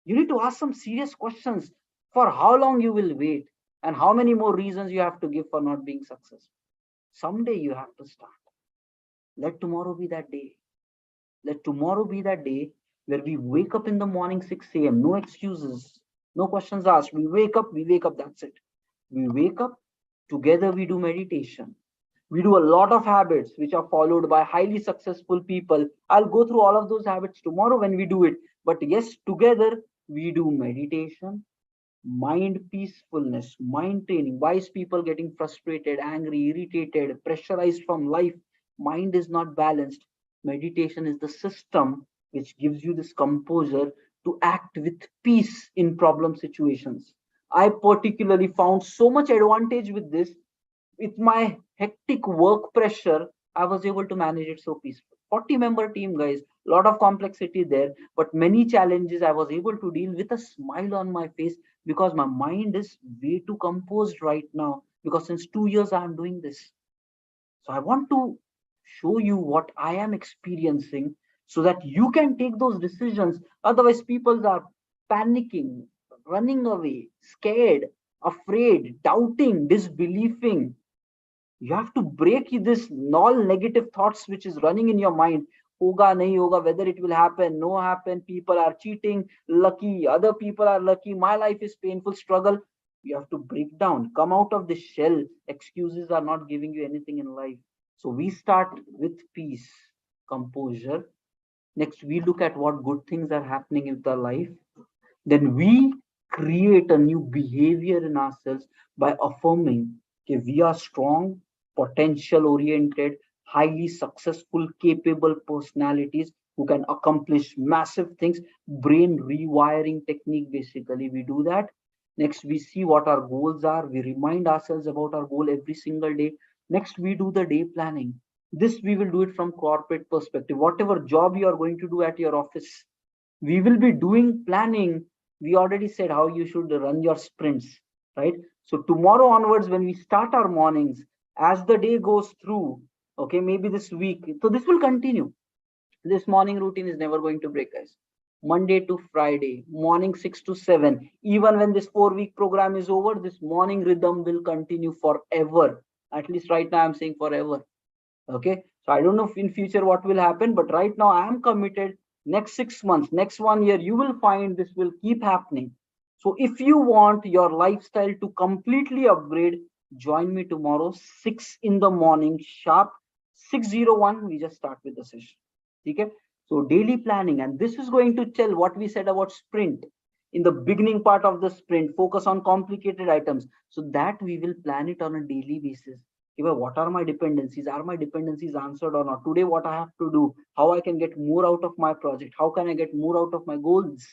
You need to ask some serious questions. For how long you will wait, and how many more reasons you have to give for not being successful. Someday you have to start. Let tomorrow be that day. Let tomorrow be that day where we wake up in the morning, 6 a.m. No excuses, no questions asked. We wake up, that's it. We wake up, together we do meditation. We do a lot of habits which are followed by highly successful people. I'll go through all of those habits tomorrow when we do it. But yes, together we do meditation, mind peacefulness, mind training. Wise people getting frustrated, angry, irritated, pressurized from life. Mind is not balanced. Meditation is the system which gives you this composure to act with peace in problem situations. I particularly found so much advantage with this. With my hectic work pressure, I was able to manage it so peaceful. 40-member team, guys, a lot of complexity there, but many challenges I was able to deal with a smile on my face, because my mind is way too composed right now, because since 2 years I am doing this. So I want to show you what I am experiencing so that you can take those decisions. Otherwise, people are panicking, running away, scared, afraid, doubting, disbelieving. You have to break this all negative thoughts which is running in your mind. Hoga nahi hoga, whether it will happen, no happen, people are cheating, lucky, other people are lucky, my life is painful, struggle. You have to break down, come out of the shell. Excuses are not giving you anything in life. So we start with peace, composure. Next, we look at what good things are happening in the life. Then we create a new behavior in ourselves by affirming that we are strong, potential oriented, highly successful, capable personalities who can accomplish massive things. Brain rewiring technique, basically, we do that. Next, we see what our goals are. We remind ourselves about our goal every single day. Next, we do the day planning. This we will do it from corporate perspective. Whatever job you are going to do at your office, we will be doing planning. We already said how you should run your sprints, right? So tomorrow onwards, when we start our mornings, as the day goes through, okay, maybe this week, so this will continue. This morning routine is never going to break, guys. Monday to Friday, morning 6 to 7. Even when this 4-week program is over, this morning rhythm will continue forever. At least right now, I'm saying forever. Okay, so I don't know if in future what will happen, but right now I am committed. Next 6 months, next 1 year, you will find this will keep happening. So if you want your lifestyle to completely upgrade, join me tomorrow 6 in the morning sharp. 6:01 we just start with the session. Okay, so daily planning, and this is going to tell what we said about sprint. In the beginning part of the sprint, focus on complicated items so that we will plan it on a daily basis. Okay, what are my dependencies? Are my dependencies answered or not? Today what I have to do, how I can get more out of my project, how can I get more out of my goals?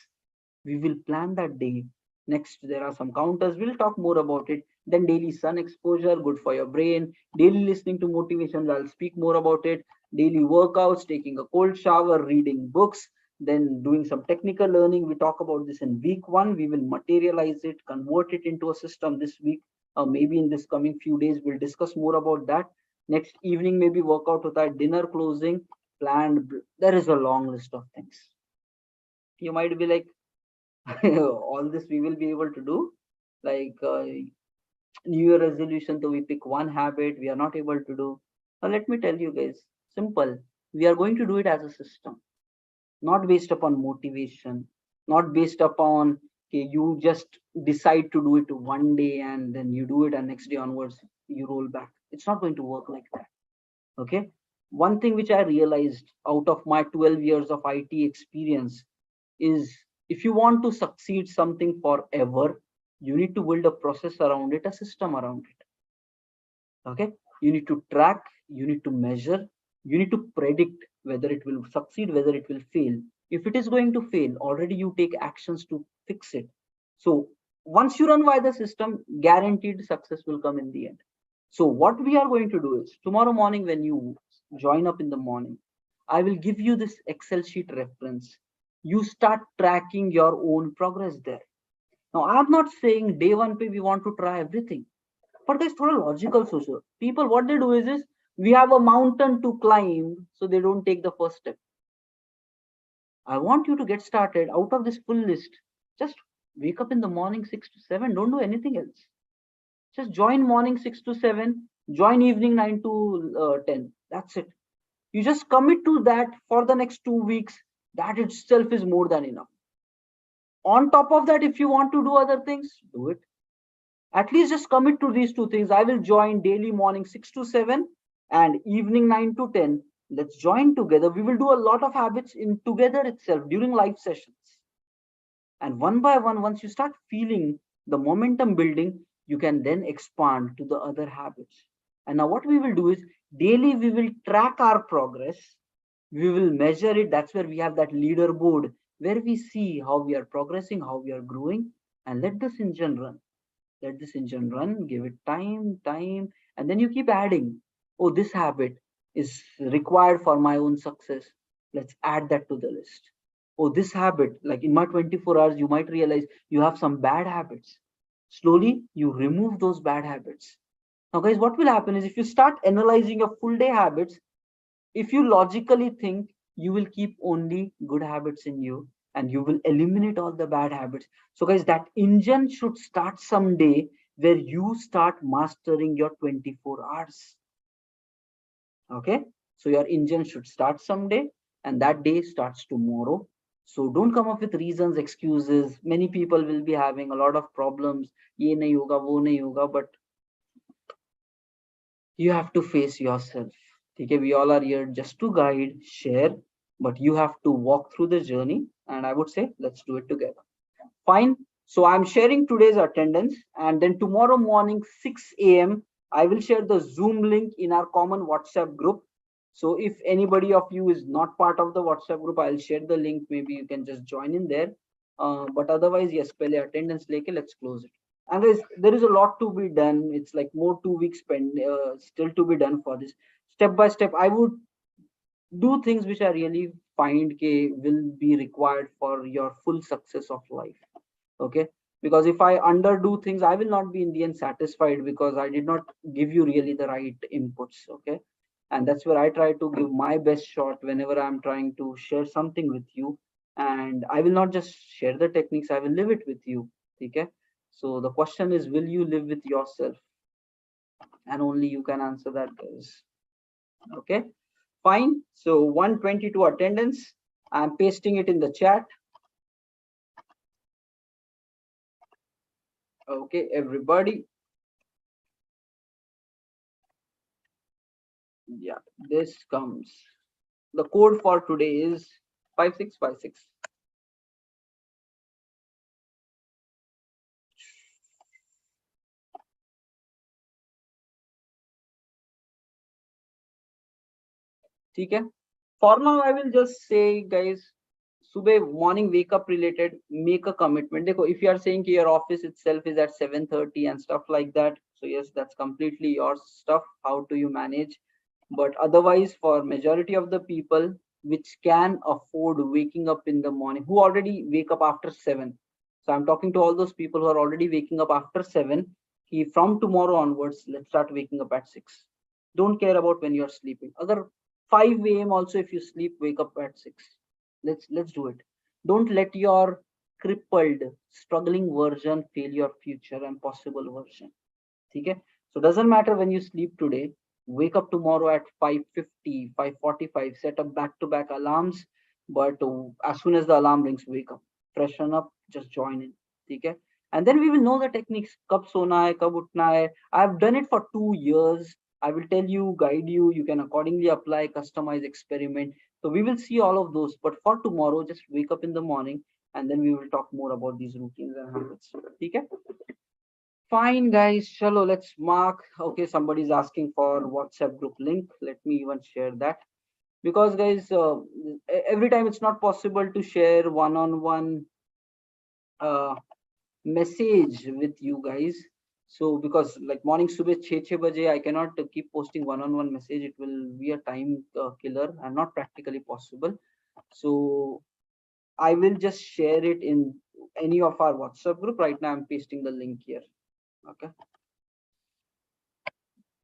We will plan that day. Next, there are some counters. We'll talk more about it. Then daily sun exposure, good for your brain. Daily listening to motivations, I'll speak more about it. Daily workouts, taking a cold shower, reading books, then doing some technical learning. We talk about this in week 1. We will materialize it, convert it into a system this week. Maybe in this coming few days, we'll discuss more about that. Next evening, maybe workout with our dinner closing, planned. There is a long list of things. You might be like, all this we will be able to do, like new year resolution, so we pick one habit we are not able to do. Now let me tell you guys, simple, we are going to do it as a system, not based upon motivation, not based upon, okay, you just decide to do it one day and then you do it and next day onwards you roll back. It's not going to work like that. Okay, one thing which I realized out of my 12 years of IT experience is, if you want to succeed something forever, you need to build a process around it, a system around it. Okay, you need to track, you need to measure, you need to predict whether it will succeed, whether it will fail. If it is going to fail, already you take actions to fix it. So once you run by the system, guaranteed success will come in the end. So what we are going to do is, tomorrow morning when you join up in the morning, I will give you this Excel sheet reference. You start tracking your own progress there. Now, I'm not saying day one pay we want to try everything, but there's a logical social. People, what they do is we have a mountain to climb, so they don't take the first step. I want you to get started out of this full list. Just wake up in the morning 6 to 7. Don't do anything else. Just join morning 6 to 7, join evening 9 to 10. That's it. You just commit to that for the next 2 weeks. That itself is more than enough. On top of that, if you want to do other things, do it. At least just commit to these 2 things. I will join daily morning 6 to 7 and evening 9 to 10. Let's join together. We will do a lot of habits in together itself during live sessions. And one by one, once you start feeling the momentum building, you can then expand to the other habits. And now what we will do is, daily we will track our progress. We will measure it. That's where we have that leaderboard where we see how we are progressing, how we are growing, and let this engine run. Let this engine run, give it time, and then you keep adding. Oh, this habit is required for my own success. Let's add that to the list. Oh, this habit, like in my 24 hours, you might realize you have some bad habits. Slowly, you remove those bad habits. Now, guys, what will happen is, if you start analyzing your full day habits, if you logically think, you will keep only good habits in you and you will eliminate all the bad habits. So guys, that engine should start someday where you start mastering your 24 hours. Okay, so your engine should start someday and that day starts tomorrow. So don't come up with reasons, excuses. Many people will be having a lot of problems. Ye nahi hoga, wo nahi hoga, but you have to face yourself. Okay, we all are here just to guide, share, but you have to walk through the journey. And I would say, let's do it together. Fine. So I'm sharing today's attendance, and then tomorrow morning, 6 a.m., I will share the Zoom link in our common WhatsApp group. So if anybody of you is not part of the WhatsApp group, I'll share the link. Maybe you can just join in there. But otherwise, yes, pehle attendance leke, let's close it. And there is a lot to be done. It's like more 2 weeks still to be done for this. Step by step, I would do things which I really find will be required for your full success of life. Okay, because if I underdo things, I will not be in the end satisfied because I did not give you really the right inputs. Okay, and that's where I try to give my best shot whenever I'm trying to share something with you. And I will not just share the techniques, I will live it with you. Okay, so the question is, will you live with yourself? And only you can answer that, guys. Okay, fine. So 122 attendance. I'm pasting it in the chat. Okay, everybody. Yeah, this comes. The code for today is 5656. ठीक है? For now, I will just say, guys, सुबह morning wake up related, make a commitment. देखो, if you are saying your office itself is at 7:30 and stuff like that, so yes, that's completely your stuff. How do you manage? But otherwise, for majority of the people which can afford waking up in the morning, who already wake up after 7. So I'm talking to all those people who are already waking up after 7. From tomorrow onwards, let's start waking up at 6. Don't care about when you're sleeping. Other 5 a.m. also, if you sleep, wake up at 6. Let's do it. Don't let your crippled, struggling version fail your future and possible version. Okay? So doesn't matter when you sleep today. Wake up tomorrow at 5:50, 5:45. Set up back-to-back alarms. But as soon as the alarm rings, wake up, freshen up, just join in. Okay? And then we will know the techniques. Kab sona hai, kab utna hai. I've done it for 2 years. I will tell you, guide you. You can accordingly apply, customize, experiment. So we will see all of those. But for tomorrow, just wake up in the morning, and then we will talk more about these routines and habits. Okay? Fine, guys. Chalo, let's mark. Okay, somebody's asking for WhatsApp group link. Let me even share that. Because, guys, every time it's not possible to share one-on-one message with you guys. So, because like morning subah 6 baje, I cannot keep posting one-on-one message. It will be a time killer and not practically possible. So, I will just share it in any of our WhatsApp group. Right now, I'm pasting the link here. Okay.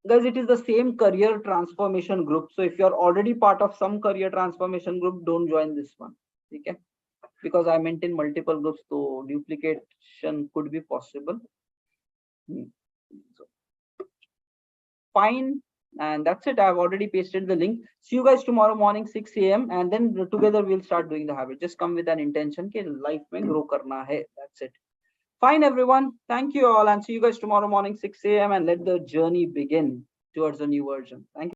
Guys, it is the same career transformation group. So if you're already part of some career transformation group, don't join this one. Okay? Because I maintain multiple groups, so duplication could be possible. So, fine. And that's it. I've already pasted the link. See you guys tomorrow morning, 6 a.m. And then together we'll start doing the habit. Just come with an intention कि life में grow करना है. That's it. Fine, everyone. Thank you all, and see you guys tomorrow morning, 6 a.m. and let the journey begin towards a new version. Thank you.